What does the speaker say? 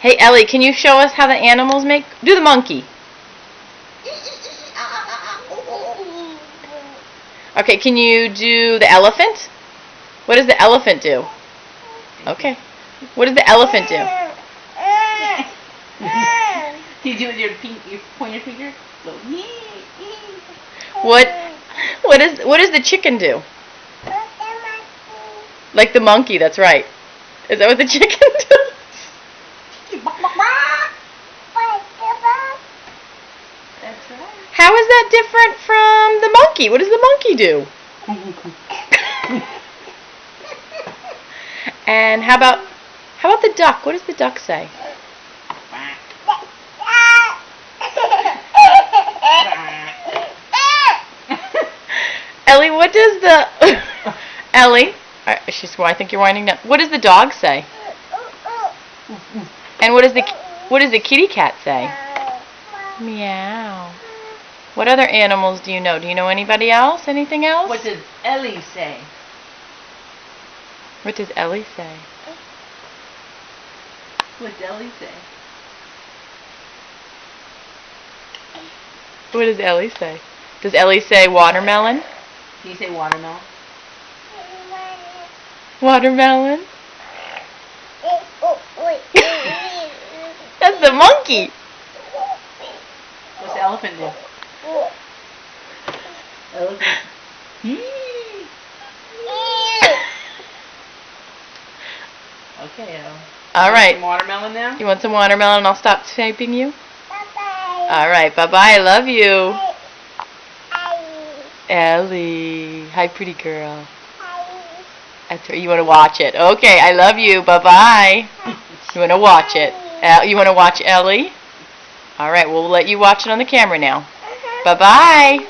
Hey, Ellie, can you show us how the animals make... Do the monkey. Okay, can you do the elephant? What does the elephant do? Okay. What does the elephant do? Do you do it with your pointer finger? What does the chicken do? Like the monkey, that's right. Is that what the chicken does? That's right. How is that different from the monkey? What does the monkey do? And how about the duck? What does the duck say? Ellie, what does the Ellie? I think you're winding down. What does the dog say? And what does the kitty cat say? Meow. What other animals do you know? Do you know anybody else? Anything else? What does Ellie say? What does Ellie say? What does Ellie say? What does Ellie say? Does Ellie say watermelon? Can you say watermelon? Watermelon? That's the monkey. What's the elephant do? Elephant. Okay, All right. Some watermelon now? You want some watermelon and I'll stop typing you? Bye-bye. All right, bye-bye. I love you. Bye. Ellie. Hi, pretty girl. Bye. That's right. You want to watch it. Okay, I love you. Bye-bye. You want to watch it. You want to watch Ellie? All right, we'll let you watch it on the camera now. Bye-bye.